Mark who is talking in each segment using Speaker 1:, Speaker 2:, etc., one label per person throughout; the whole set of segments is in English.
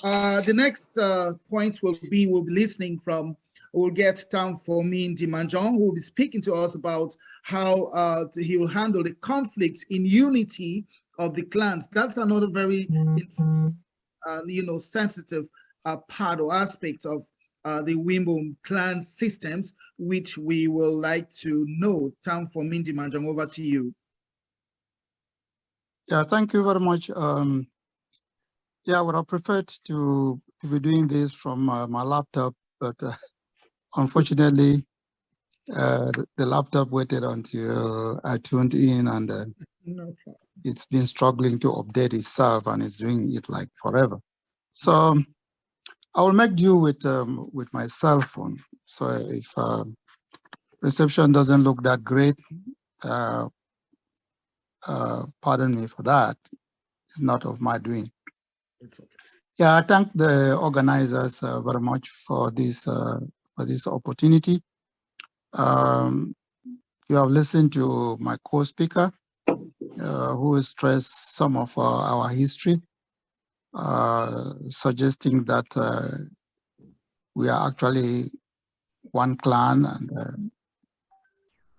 Speaker 1: The next points we'll be listening from. We'll get Ta Nformi Ndi Manjong, who will be speaking to us about how he will handle the conflict in unity of the clans. That's another very, sensitive part or aspect of the Wimbum clan systems, which we will like to know. Ta Nformi Ndi Manjong, over to you.
Speaker 2: Yeah, thank you very much. Yeah, I would have preferred to be doing this from my laptop, but unfortunately, the laptop waited until I tuned in, and
Speaker 1: No
Speaker 2: it's been struggling to update itself, and it's doing it like forever. So I will make do with my cell phone. So if reception doesn't look that great, pardon me for that. It's not of my doing. Yeah, I thank the organizers very much for this opportunity. You have listened to my co-speaker, who stressed some of our history, suggesting that we are actually one clan, and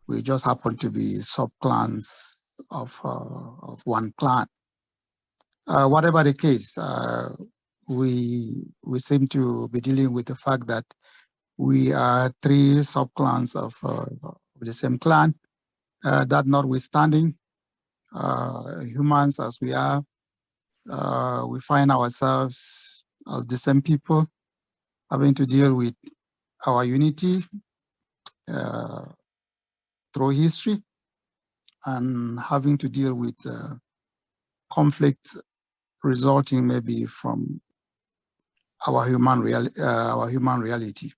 Speaker 2: we just happen to be sub-clans of one clan. Whatever the case, we seem to be dealing with the fact that we are three sub-clans of the same clan. That notwithstanding, humans as we are, we find ourselves as the same people, having to deal with our unity through history, and having to deal with conflict resulting maybe from our human reality.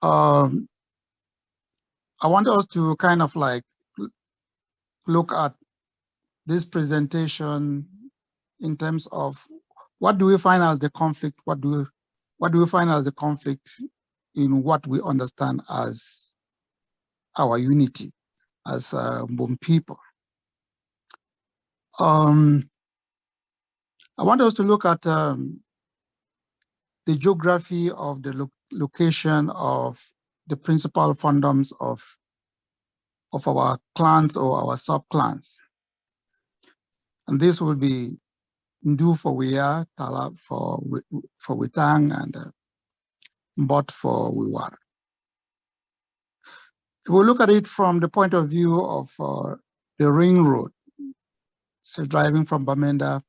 Speaker 2: I want us to kind of like look at this presentation in terms of what do we find as the conflict? What do we find as the conflict in what we understand as our unity as Wimbum people? I want us to look at the geography of the location of the principal foundoms of our clans or our sub-clans. And this will be Ndu for Wia, Tala for Witang, and Mbot for Wiwar. If we look at it from the point of view of the ring road, so driving from Bamenda,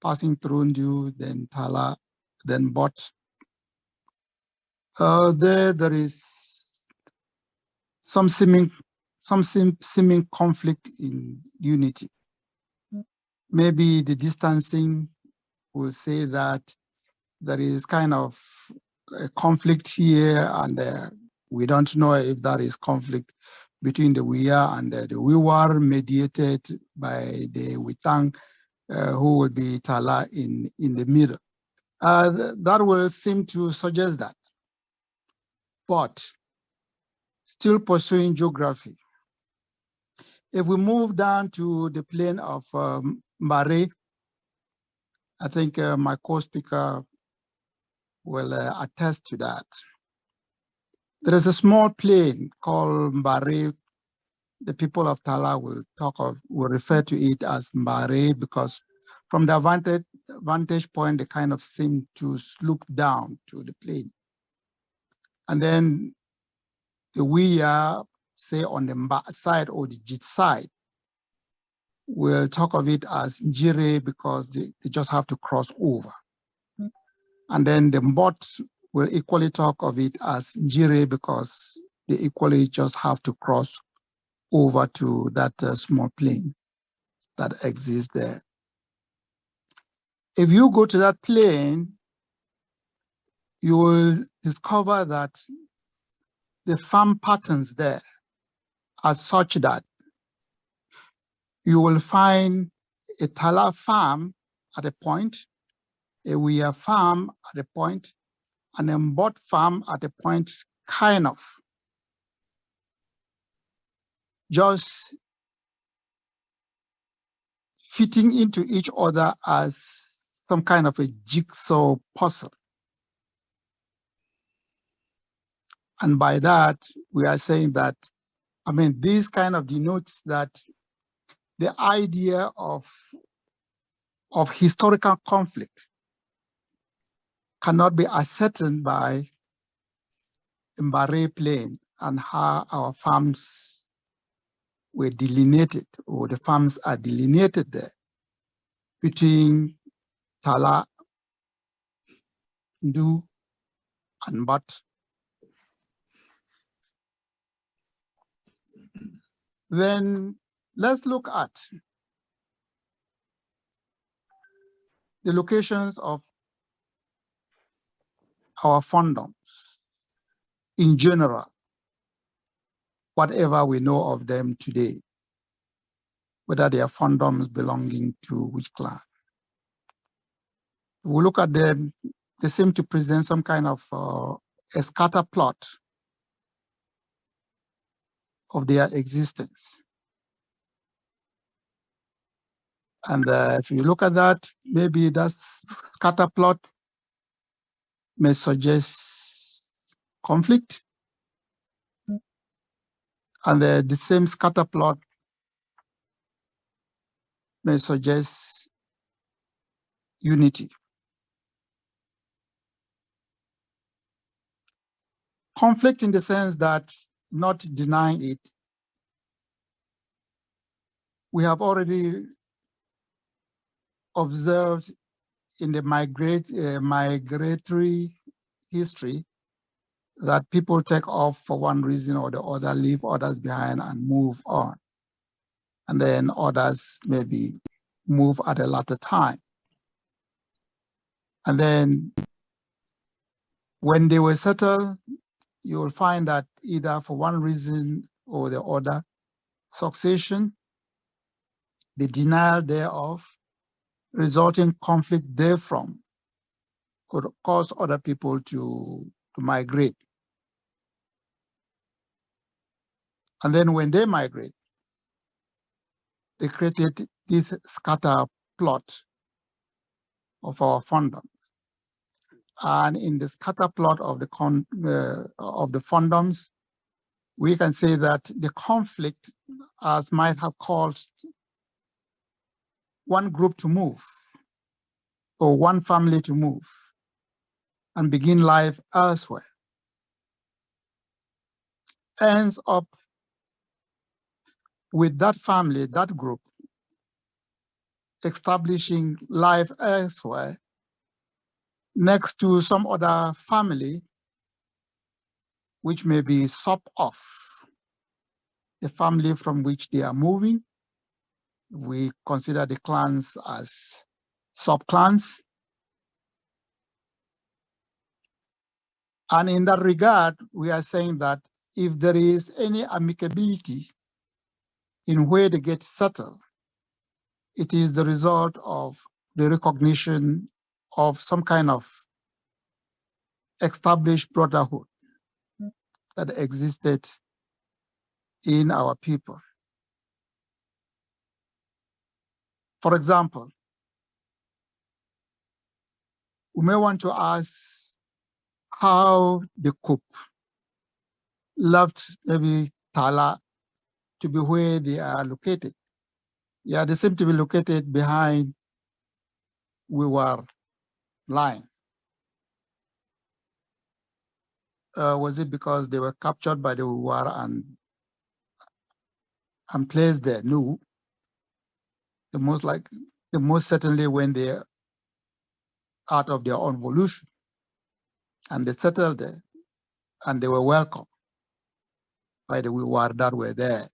Speaker 2: passing through Ndu, then Tala, then Mbot, there is some seeming conflict in unity. Maybe the distancing will say that there is kind of a conflict here, and we don't know if that is conflict between the Wia and the Wiwar, mediated by the Witang, who will be Tala in the middle. That will seem to suggest that. But still pursuing geography, if we move down to the plain of Mbare, I think my co-speaker will attest to that. There is a small plain called Mbare. The people of Tala will refer to it as Mbare because from the vantage point, they kind of seem to look down to the plain. And then the Wiya, say on the Mba side or the Jit side, will talk of it as Njire because they just have to cross over. And then the Mbot will equally talk of it as Njire because they equally just have to cross over to that small plain that exists there. If you go to that plain, you will discover that the farm patterns there are such that you will find a Tala farm at a point, a Wia farm at a point, and a Mbot farm at a point, kind of just fitting into each other as some kind of a jigsaw puzzle. And by that, we are saying that, I mean, this kind of denotes that the idea of historical conflict cannot be ascertained by Mbare Plain and how our farms were delineated, or the farms are delineated there between Tala, Ndu, and Bat. Then let's look at the locations of our fondoms in general, whatever we know of them today, whether they are fondoms belonging to which clan. If we look at them, they seem to present some kind of a scatter plot of their existence. And if you look at that, maybe that scatter plot may suggest conflict. And the same scatter plot may suggest unity. Conflict in the sense that, not denying it, we have already observed in the migratory history that people take off for one reason or the other, leave others behind and move on. And then others maybe move at a later time. And then when they were settled, you will find that either for one reason or the other, succession, the denial thereof, resulting conflict therefrom, could cause other people to migrate. And then when they migrate, they created this scatter plot of our fondoms. And in the scatter plot of the fondoms, we can say that the conflict, as might have caused one group to move or one family to move and begin life elsewhere, ends up with that family, that group, establishing life elsewhere next to some other family, which may be sub off the family from which they are moving. We consider the clans as sub-clans. And in that regard, we are saying that if there is any amicability in where they get settled, it is the result of the recognition of some kind of established brotherhood that existed in our people. For example, we may want to ask how the Kup left maybe Tala to be where they are located. Yeah, they seem to be located behind Wiwar line. Was it because they were captured by the Wiwar and placed there? No. The most certainly when they're out of their own volition and they settled there and they were welcomed by the Wiwar that were there,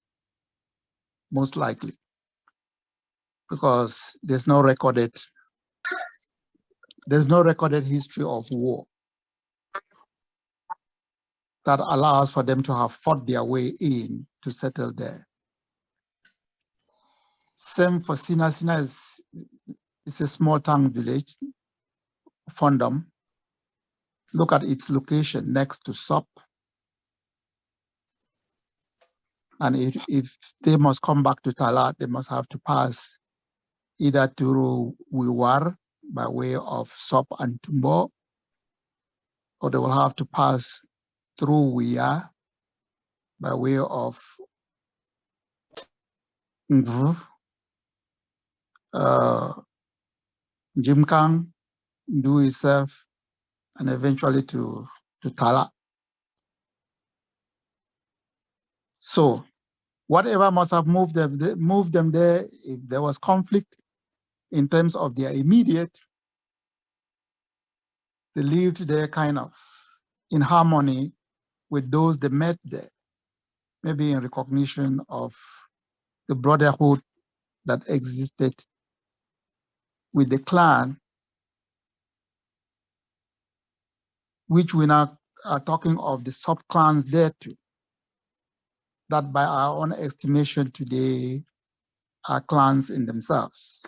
Speaker 2: most likely, because there's no recorded history of war that allows for them to have fought their way in to settle there. Same for Sina. Sina is a small town village, Fondom. Look at its location next to Sop. And if they must come back to Talat, they must have to pass either through Wiwar by way of Sop and Tumbo, or they will have to pass through Wia by way of Ngvu, Jimkang, Ndu itself, and eventually to Tala. So whatever must have moved them there, if there was conflict in terms of their immediate, they lived there kind of in harmony with those they met there, maybe in recognition of the brotherhood that existed with the clan, which we now are talking of the sub-clans there too, that by our own estimation today are clans in themselves.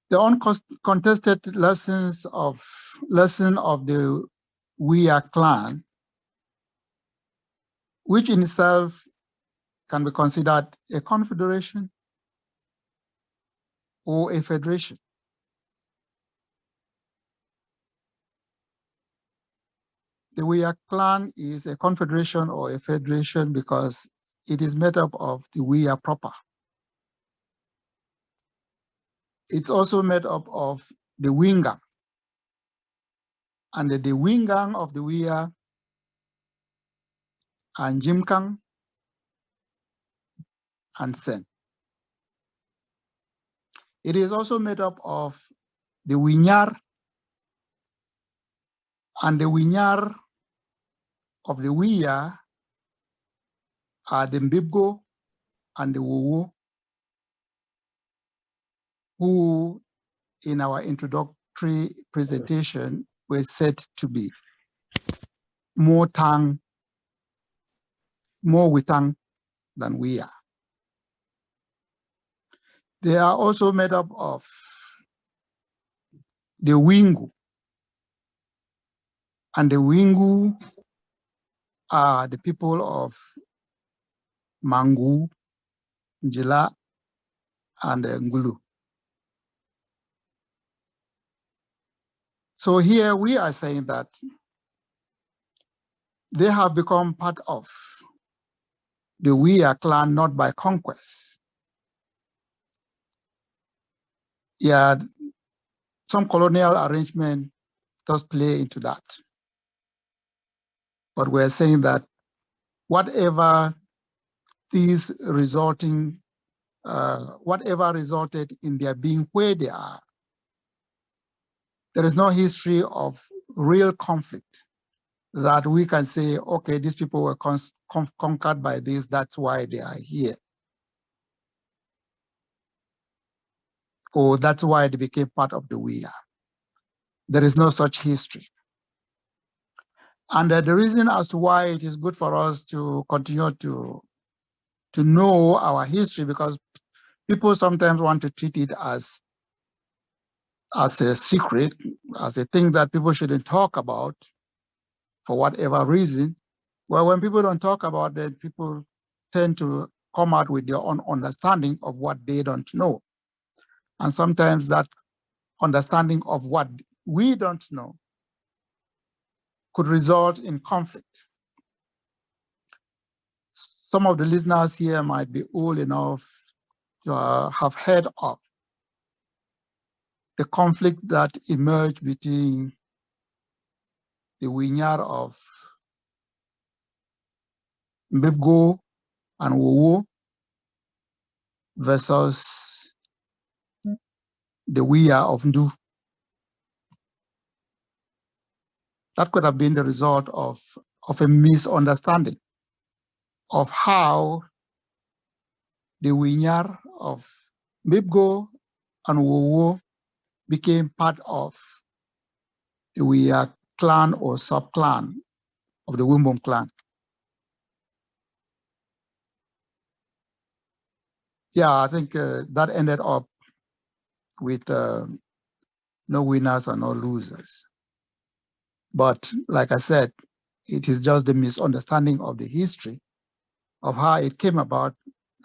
Speaker 2: The uncontested lesson of the Wia clan, which in itself can be considered a confederation or a federation. The Wia clan is a confederation or a federation because it is made up of the Wia proper. It's also made up of the Wingang. And the Wingang of the Wia and Jimkang and Sen. It is also made up of the Winyar, and the Winyar of the Wia are the Mbibgo and the Wuwu, who in our introductory presentation were said to be more Witang than Wia. They are also made up of the Wingu, and the Wingu are the people of Mangu, Njila, and Ngulu. So here we are saying that they have become part of the Wia clan not by conquest. Yeah, some colonial arrangement does play into that. But we're saying that whatever resulted in their being where they are, there is no history of real conflict that we can say, okay, these people were conquered by this, that's why they are here. Or that's why they became part of the Wia. There is no such history. And the reason as to why it is good for us to continue to know our history, because people sometimes want to treat it as a secret, as a thing that people shouldn't talk about for whatever reason. Well, when people don't talk about it, people tend to come out with their own understanding of what they don't know. And sometimes that understanding of what we don't know could result in conflict. Some of the listeners here might be old enough to have heard of the conflict that emerged between the Winyar of Mbibgo and Wowo versus the Wia of Ndu. That could have been the result of a misunderstanding of how the Winyar of Mbibgo and Wowo became part of the Wia clan or sub-clan of the Wimbum clan. Yeah, I think that ended up with no winners and no losers. But like I said, it is just the misunderstanding of the history of how it came about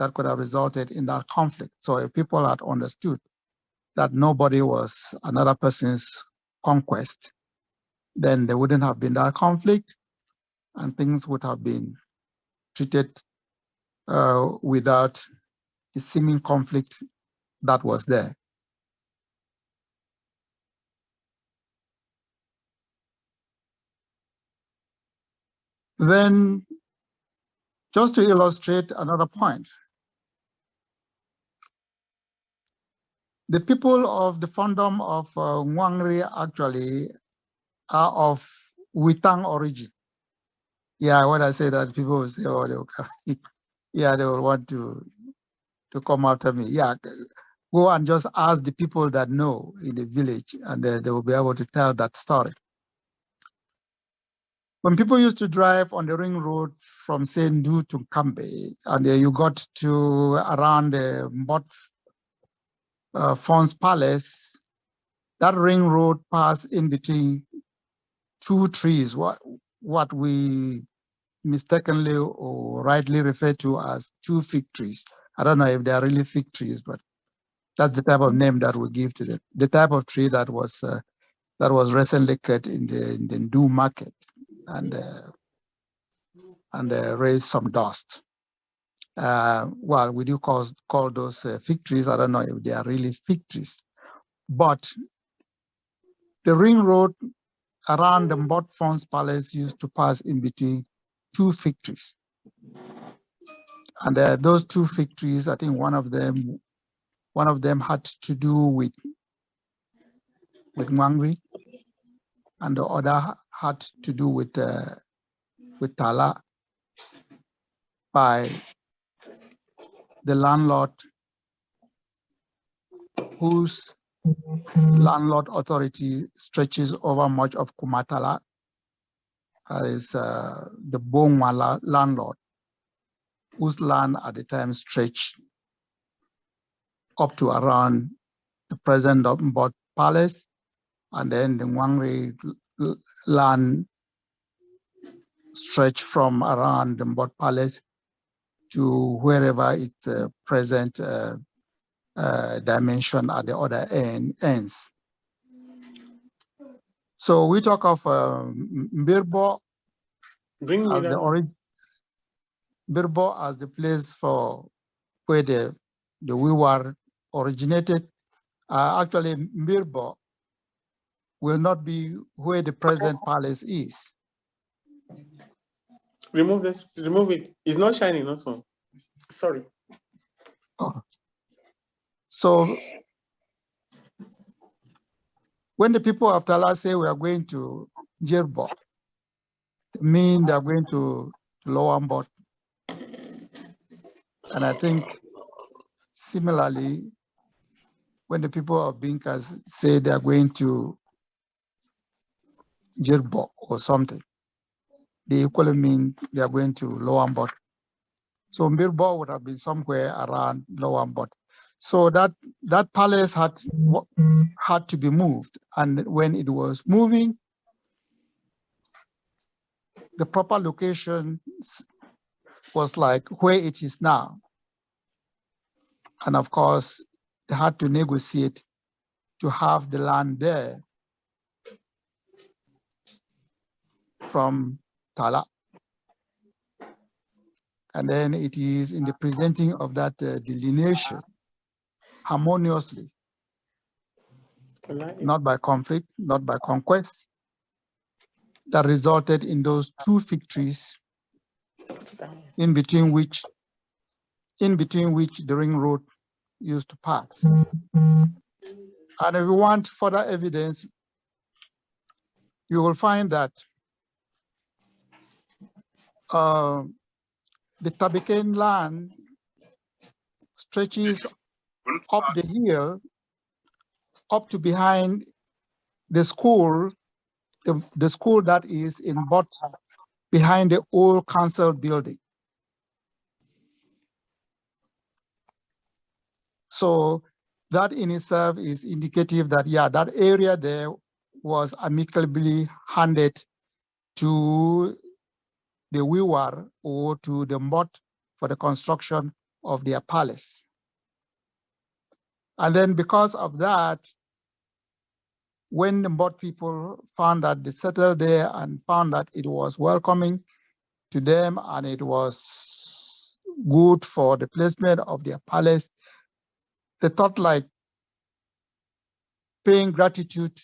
Speaker 2: that could have resulted in that conflict. So if people had understood that nobody was another person's conquest, then there wouldn't have been that conflict, and things would have been treated without the seeming conflict that was there. Then, just to illustrate another point, the people of the Fondom of Ngwangri actually are of Witang origin. Yeah, when I say that, people will say, oh, they will come. Yeah, they will want to come after me. Yeah, go and just ask the people that know in the village, and they will be able to tell that story. When people used to drive on the ring road from Sendu to Kambe, and you got to around the Mbot Fons Palace, that ring road passed in between two trees, what we mistakenly or rightly refer to as two fig trees. I don't know if they are really fig trees, but that's the type of name that we give to them. The type of tree that was recently cut in the Ndu market and raised some dust. Well, we do call those fig trees. I don't know if they are really fig trees, but the ring road around the Mbot Fons Palace used to pass in between two fig trees. And those two fig trees, I think one of them had to do with Ngwangri, and the other had to do with Tala by the landlord, whose landlord authority stretches over much of Kumatala. Is the Bongwa landlord, whose land at the time stretched up to around the present Mbot Palace, and then the Ngwangri land stretched from around the Mbot Palace to wherever its present dimension at the other ends. So we talk of Mbirbo as Birbo as the place for where the Wiwar originated. Actually, Mbirbo will not be where the present palace is.
Speaker 3: Remove this. Remove it. It's not shining, not so. Sorry.
Speaker 2: Oh. So when the people of Tala say we are going to Jirbo, it means they are going to Lower Mbot. And I think similarly, when the people of Binkas say they are going to Jirbo or something, they equally mean they are going to Lower Mbot. So Mbirbo would have been somewhere around Lower Mbot. So that palace had to be moved. And when it was moving, the proper location was like where it is now. And of course, they had to negotiate to have the land there from Tala. And then it is in the presenting of that delineation harmoniously, not by conflict, not by conquest, that resulted in those two fig trees in between which the ring road used to pass. And if you want further evidence, you will find that the Tabakan land stretches up the hill, up to behind the school, the school that is in Bot, behind the old council building. So that in itself is indicative that, yeah, that area there was amicably handed to the Wiwar or to the Mbot for the construction of their palace. And then because of that, when the Mbot people found that they settled there and found that it was welcoming to them and it was good for the placement of their palace, they thought like paying gratitude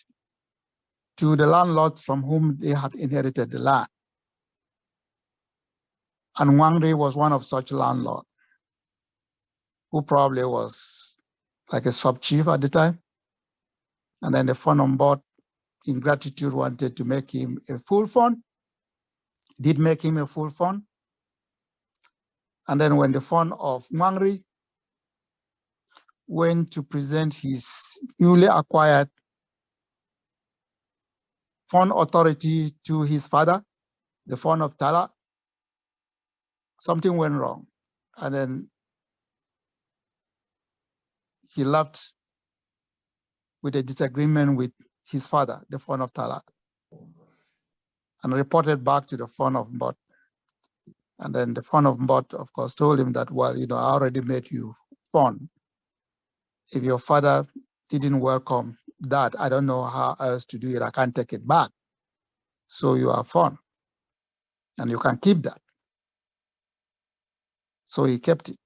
Speaker 2: to the landlords from whom they had inherited the land. And Nwangri was one of such landlords, who probably was like a sub-chief at the time. And then the fund on board, in gratitude, wanted to make him a full fund, did make him a full fund. And then when the fund of Nwangri went to present his newly acquired fund authority to his father, the fund of Tala, something went wrong. And then he left with a disagreement with his father, the fund of Tala, and reported back to the fund of Mbot. And then the fund of Mbot, of course, told him that, well, I already made you fund. If your father didn't welcome that, I don't know how else to do it. I can't take it back. So you are fund, and you can keep that. So he kept it.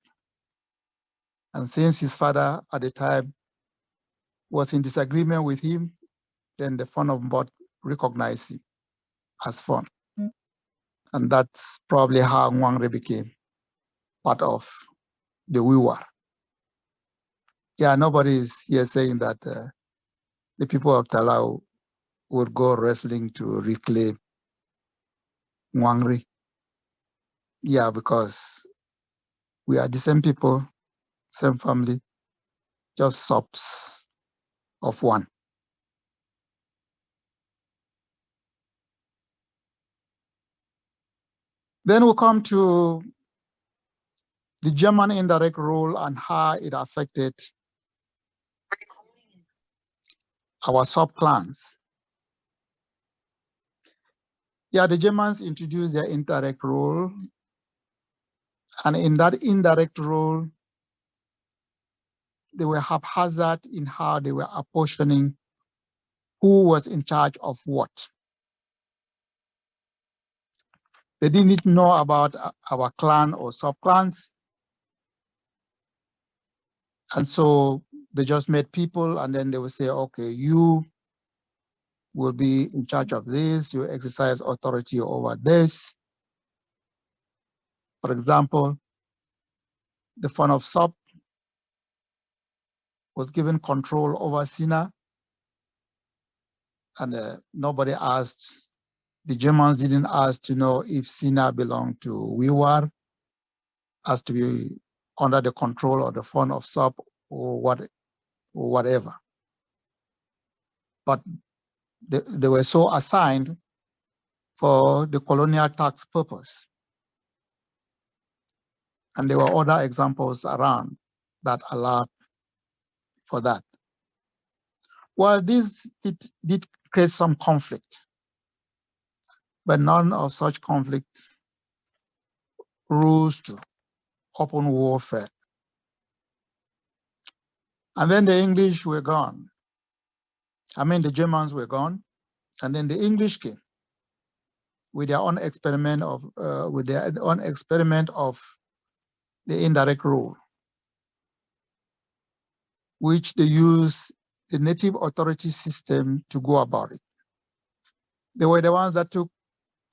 Speaker 2: And since his father at the time was in disagreement with him, then the fund of Mbot recognized him as fund. And that's probably how Nwangri became part of the Wiwar. Yeah, nobody is here saying that the people of Talau would go wrestling to reclaim Nwangri. Yeah, because we are the same people, same family, just subs of one. Then we come to the German indirect rule and how it affected our sub-clans. Yeah, the Germans introduced their indirect rule, and in that indirect rule, they were haphazard in how they were apportioning who was in charge of what. They didn't know about our clan or sub-clans. And so they just made people, and then they would say, okay, you will be in charge of this, you exercise authority over this. For example, the fund of sub was given control over Sina, and nobody asked, the Germans didn't ask to know if Sina belonged to Wiwar, as to be under the control of the fund of sub or whatever. But they were so assigned for the colonial tax purpose. And there were other examples around that allowed for that. Well, this did create some conflict, but none of such conflicts rose to open warfare. And then the English were gone. The Germans were gone, and then the English came with their own experiment of the indirect rule, which they use the native authority system to go about it. They were the ones that took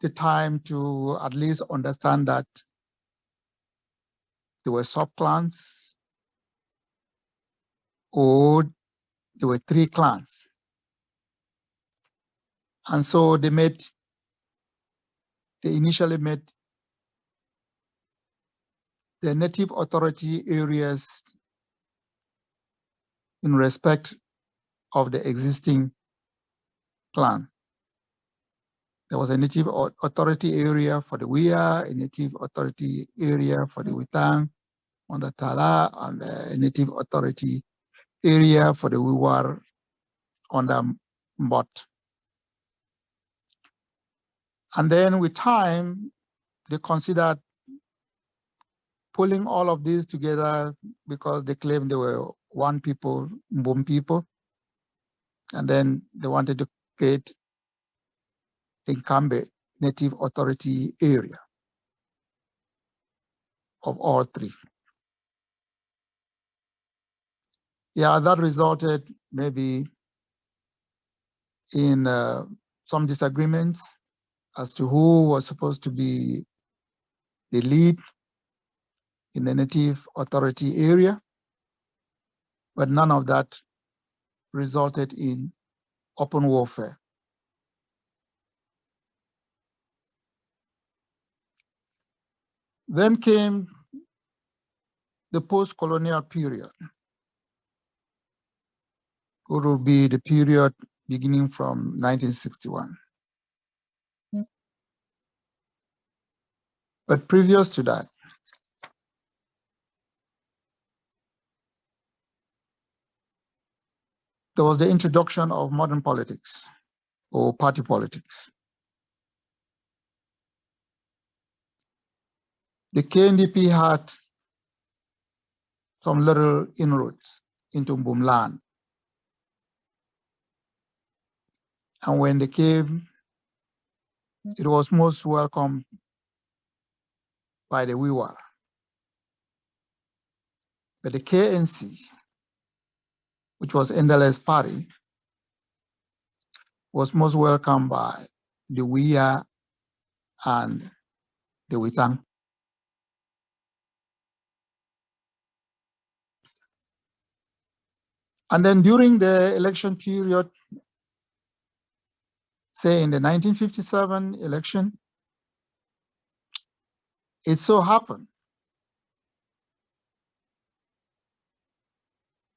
Speaker 2: the time to at least understand that there were sub-clans, or there were 3 clans. And so they initially made the native authority areas in respect of the existing clans. There was a native authority area for the Wia, a native authority area for the Witang on the Tala, and a native authority area for the Wiwar on the Mbot. And then with time, they considered pulling all of these together because they claimed they were one people, Wimbum people, and then they wanted to create the Nkambe Native Authority area of all three. Yeah, that resulted maybe in some disagreements as to who was supposed to be the lead in the Native Authority area, but none of that resulted in open warfare. Then came the post-colonial period, which will be the period beginning from 1961. But previous to that, there was the introduction of modern politics or party politics. The KNDP had some little inroads into Wimbum land. And when they came, it was most welcomed by the Wiwa. But the KNC, which was Endele's party, was most welcomed by the Wia and the Witang. And then during the election period, say in the 1957 election, it so happened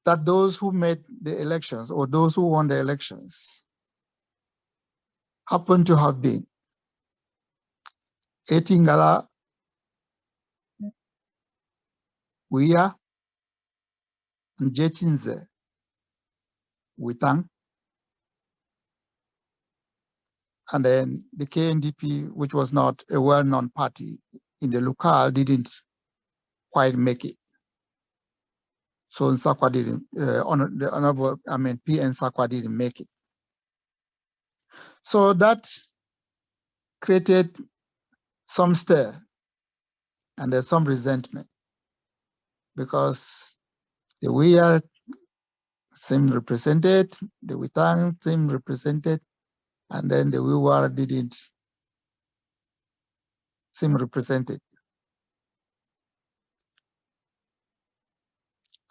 Speaker 2: that those who made the elections or those who won the elections happened to have been Etingala, Wia, and Jetinze Witang. And then the KNDP, which was not a well-known party in the locale, didn't quite make it. So Nsakwa didn't, PN Nsakwa didn't make it. So that created some stir and there's some resentment because the Wia seemed represented, the Witang seemed represented, and then the Wiwa didn't seem represented.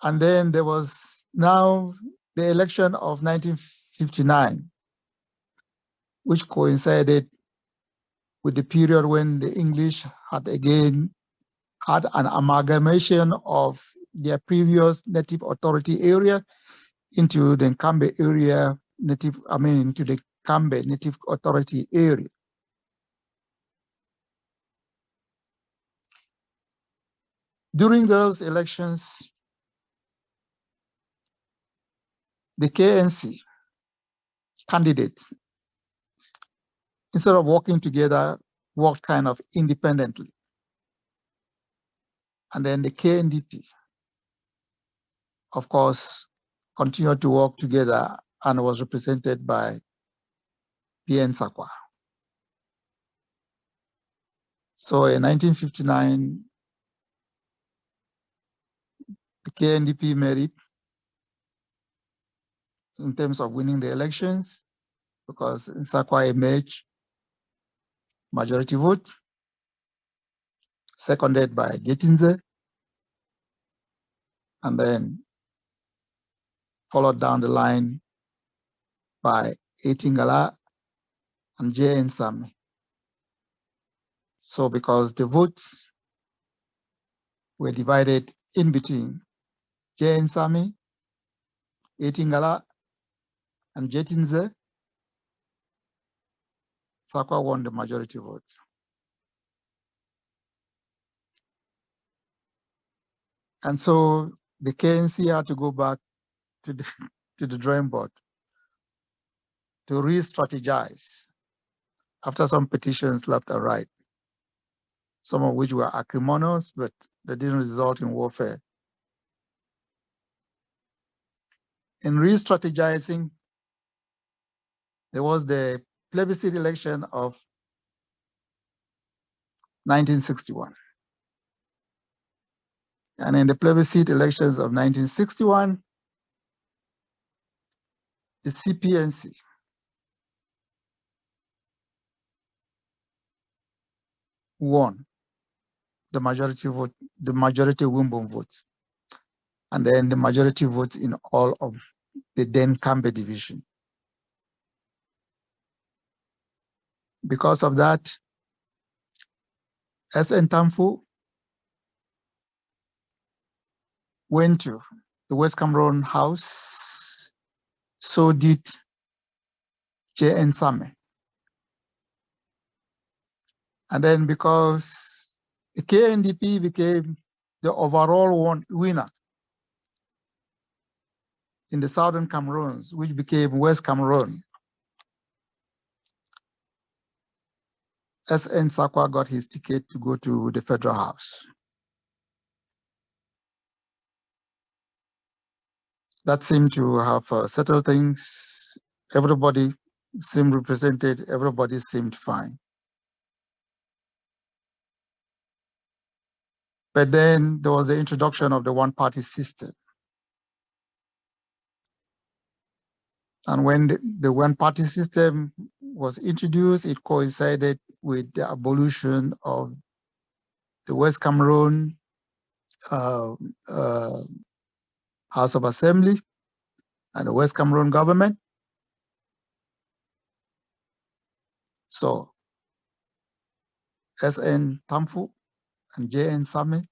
Speaker 2: And then there was now the election of 1959, which coincided with the period when the English had again had an amalgamation of their previous native authority area into the Nkambe area into the Nkambe native authority area. During those elections, the KNC candidates, instead of working together, worked kind of independently. And then the KNDP, of course, continued to work together and was represented by PN Sakwa. So in 1959, the KNDP made it in terms of winning the elections because Sakwa emerged majority vote, seconded by Getinze, and then followed down the line by Etingala and J. Nsami. So because the votes were divided in between J. Nsami, Etingala, and Jetinze, Sakwa won the majority vote. And so the KNC had to go back to the drawing board to re-strategize after some petitions left and right. some of which were acrimonious, but they didn't result in warfare. In re-strategizing, there was the plebiscite election of 1961. And in the plebiscite elections of 1961, the CPNC won the majority vote, the majority Wimbum votes, and then the majority votes in all of the then Kambe division. Because of that, S.N. Tamfu went to the West Cameroon House, so did J.N. Same. And then because the KNDP became the overall winner in the Southern Cameroons, which became West Cameroon, S.N. Sakwa got his ticket to go to the Federal House. That seemed to have settled things. Everybody seemed represented. Everybody seemed fine. But then there was the introduction of the one-party system. And when the one-party system was introduced, it coincided with the abolition of the West Cameroon House of Assembly and the West Cameroon government. So S.N. Tamfu and J.N. Same,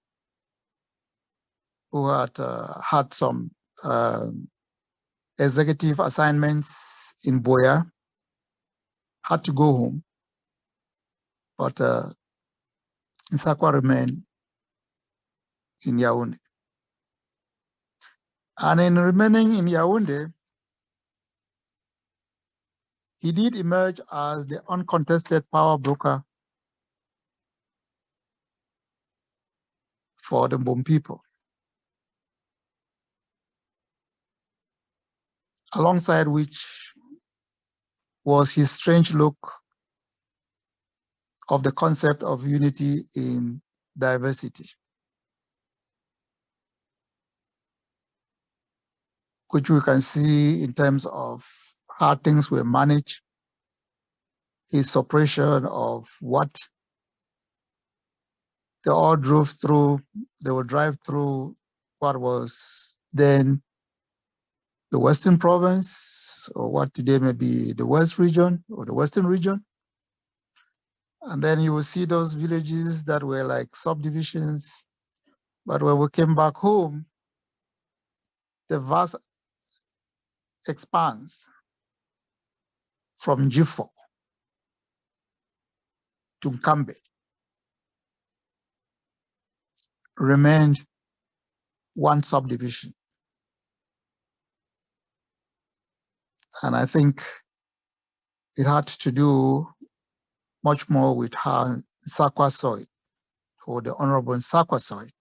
Speaker 2: who had had some executive assignments in Boya, had to go home, but Nsakwa remained in Yaoundé. And in remaining in Yaoundé, he did emerge as the uncontested power broker for the Mbom people, alongside which was his strange look of the concept of unity in diversity, which we can see in terms of how things were managed, his suppression of what they all drove through. They would drive through what was then the Western province, or what today may be the West region or the Western region. And then you will see those villages that were like subdivisions. But when we came back home, the vast expanse from Jifo to Nkambe remained one subdivision. And I think it had to do much more with how Sakwa saw it, or the Honorable Sakwa saw it.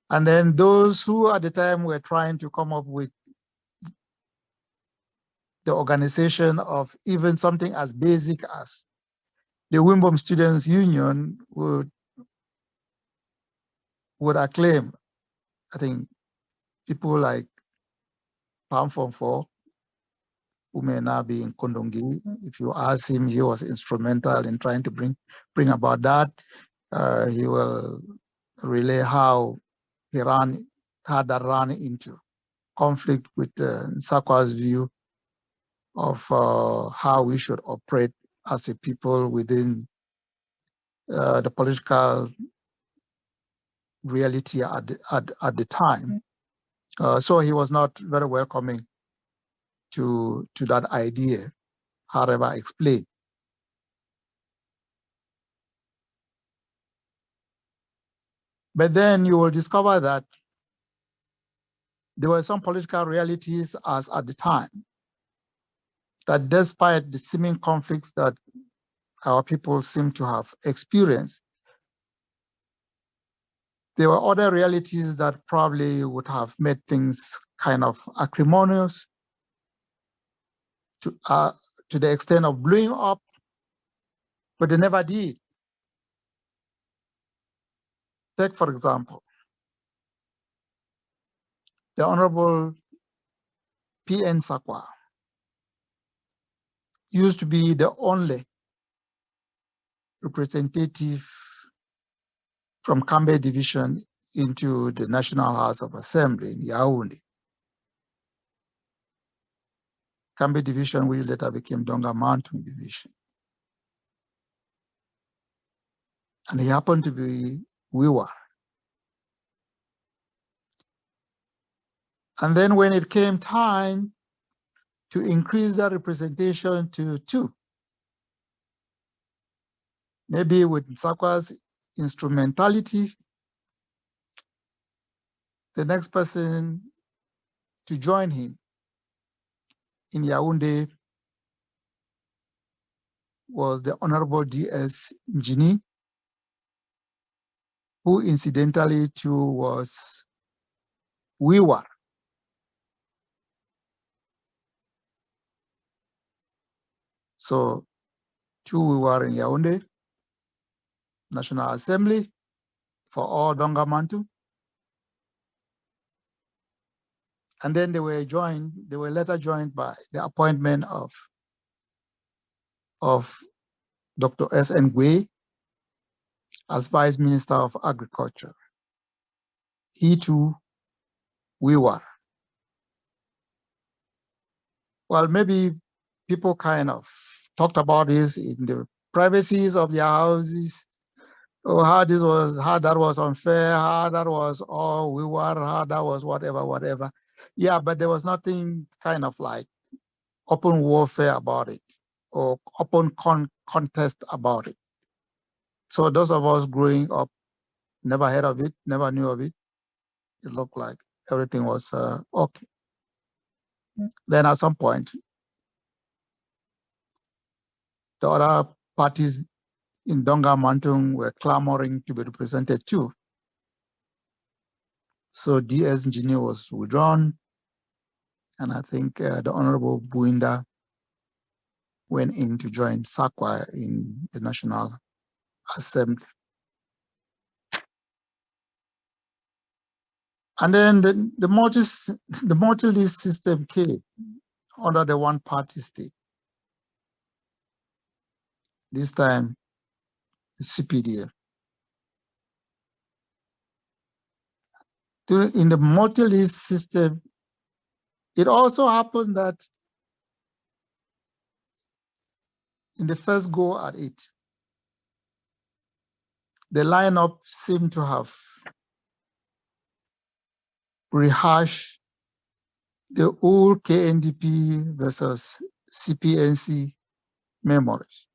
Speaker 2: And then those who at the time were trying to come up with the organization of even something as basic as the Wimbum Students Union would acclaim, I think, people like Ta Nformi, who may now be in Kondongi. If you ask him, he was instrumental in trying to bring about that. He will relay how he had that run into conflict with Sakwa's view of how we should operate as a people within the political reality at the time. So he was not very welcoming to that idea, however explained. But then you will discover that there were some political realities as at the time that despite the seeming conflicts that our people seem to have experienced. There were other realities that probably would have made things kind of acrimonious to the extent of blowing up, but they never did. Take, for example, the Honorable P.N. Sakwa used to be the only representative from Kambe Division into the National House of Assembly in Yaoundé. Kambe Division, which later became Donga Mantung Division. And he happened to be Wiwa. And then when it came time to increase that representation to 2, maybe with Sakwa's instrumentality, the next person to join him in Yaoundé was the Honorable D.S. Njini, who incidentally too was Wiwa. So 2 Wiwa in Yaoundé, National Assembly for all Donga Mantu. And then they were later joined by the appointment of Dr. S.N. Gui as Vice Minister of Agriculture. He too, Wiwa. Well, maybe people kind of talked about this in the privacies of their houses. Oh, how that was unfair, how that was how that was whatever. Yeah, but there was nothing kind of like open warfare about it or open contest about it. So those of us growing up never heard of it, never knew of it. It looked like everything was okay. Then at some point, the other parties in Donga Mantung were clamoring to be represented too. So DS Engineer was withdrawn, and I think the Honorable Buinda went in to join Sakwa in the National Assembly. And then the multi-list system came under the one-party state. This time, the CPDF. In the multi-list system, it also happened that in the first go at it, the lineup seemed to have rehashed the old KNDP versus CPNC memories,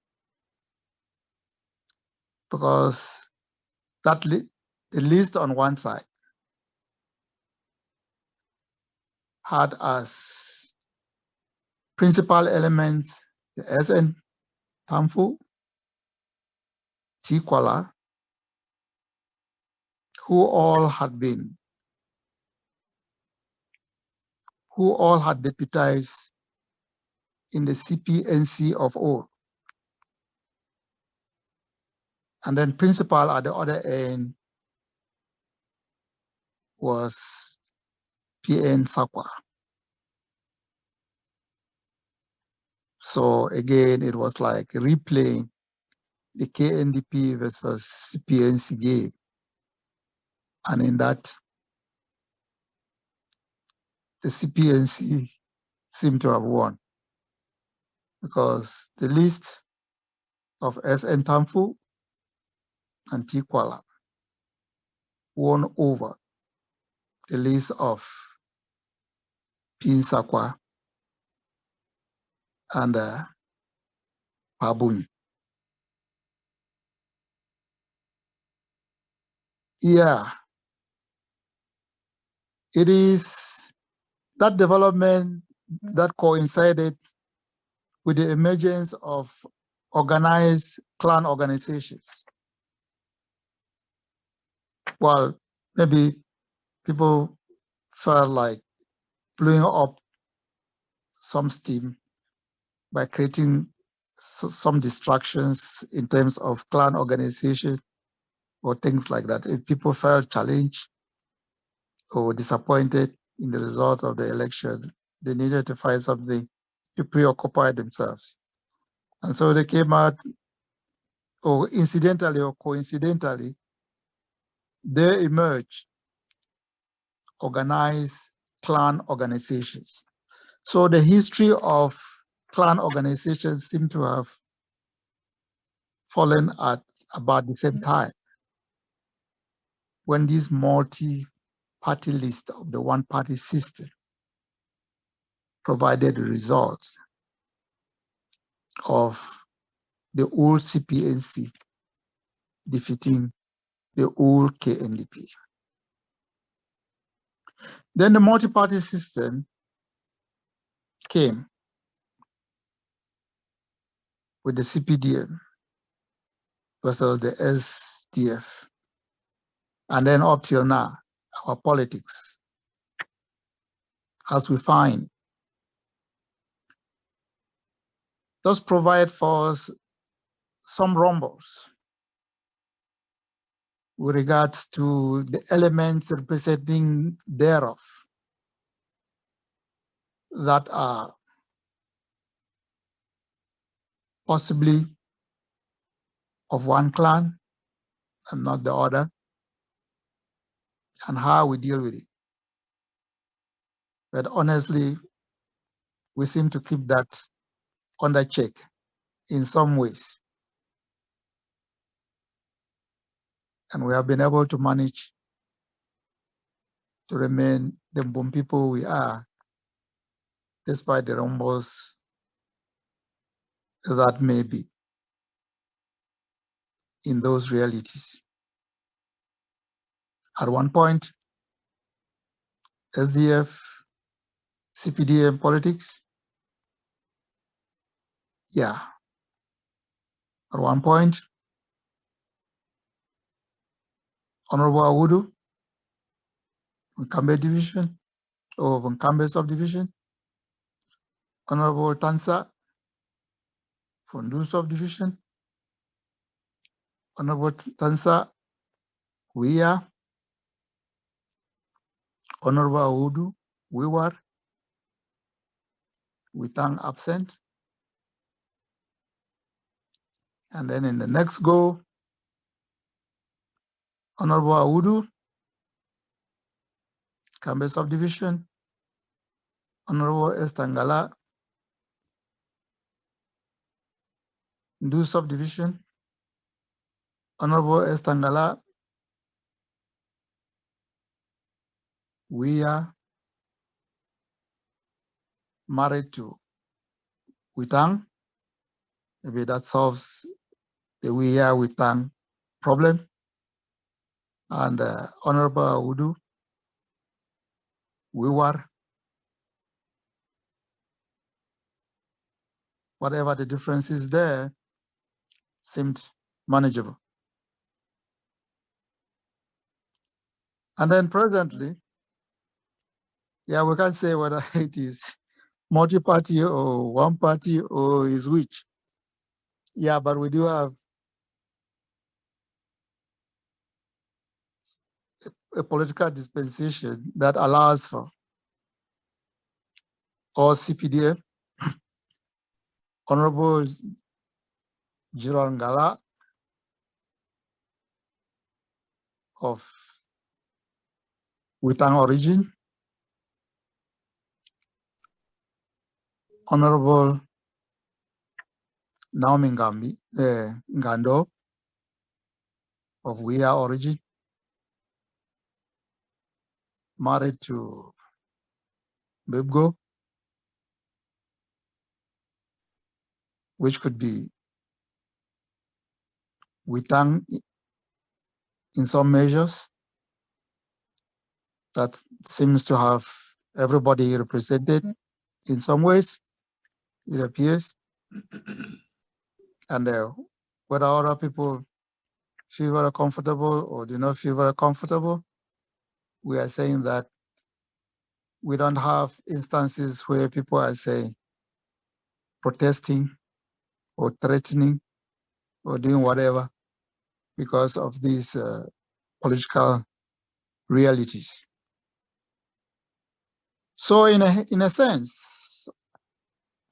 Speaker 2: because the list on one side had as principal elements the SN Tamfu, Tikwala, who all had deputized in the CPNC of old. And then principal at the other end was PN Sakwa. So again, it was like replaying the KNDP versus CPNC game. And in that, the CPNC seemed to have won, because the list of SN Tamfu and Tikwala won over the list of Pin Sakwa and Pabuni. Yeah, it is that development that coincided with the emergence of organize clan organizations. Well, maybe people felt like blowing up some steam by creating some distractions in terms of clan organization or things like that. If people felt challenged or disappointed in the result of the elections, they needed to find something to preoccupy themselves. And so they came out, or incidentally or coincidentally, they emerged organized clan organizations. So the history of clan organizations seem to have fallen at about the same time, when this multi-party list of the one-party system provided the results of the old CPNC defeating the old KNDP. Then the multi-party system came with the CPDM versus the SDF. And then up till now, our politics, as we find, does provide for us some rumbles with regards to the elements representing thereof that are possibly of one clan and not the other, and how we deal with it. But honestly, we seem to keep that under check in some ways. And we have been able to manage to remain the Wimbum people we are, despite the rumbles that may be in those realities. At one point, SDF, CPDM politics, yeah. At one point, Honorable Awudu, Nkambe Division, or Nkambe Subdivision, Honorable Tansa, Fundu Subdivision, Honorable Tansa, Wia, Honorable Awudu, Wiwar, Witang absent. And then in the next go, Honorable Awudu, Kambe Subdivision, Honorable Estangala, Ndu Subdivision, Honorable Estangala, we are married to Witang. Maybe that solves the we are Witang problem. And Honorable Awudu, we were, whatever the difference is there, seemed manageable. And then presently, yeah, we can't say whether it is multi-party or one party or is which. Yeah, but we do have a political dispensation that allows for all CPDF, Honorable Jirangala of Witang origin, Honorable Naomi Ngando of Wia origin, married to Bibgo, which could be Witang in some measures. That seems to have everybody represented in some ways, it appears. And whether other people feel very comfortable or do not feel very comfortable, we are saying that we don't have instances where people are saying protesting or threatening or doing whatever because of these political realities. So in a sense,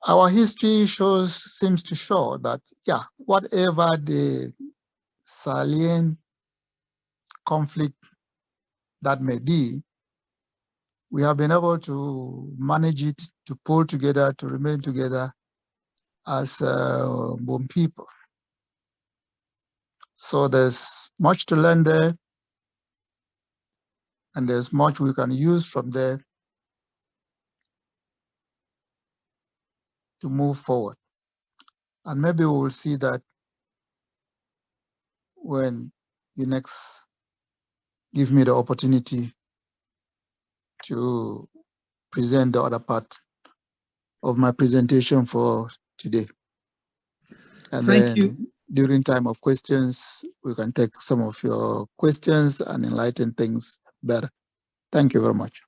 Speaker 2: our history seems to show that, yeah, whatever the salient conflict that may be, we have been able to manage it, to pull together, to remain together as Wimbum people. So there's much to learn there, and there's much we can use from there to move forward. And maybe we will see that when you next give me the opportunity to present the other part of my presentation for today. And
Speaker 1: Thank
Speaker 2: then
Speaker 1: you.
Speaker 2: during time of questions, we can take some of your questions and enlighten things better. Thank you very much.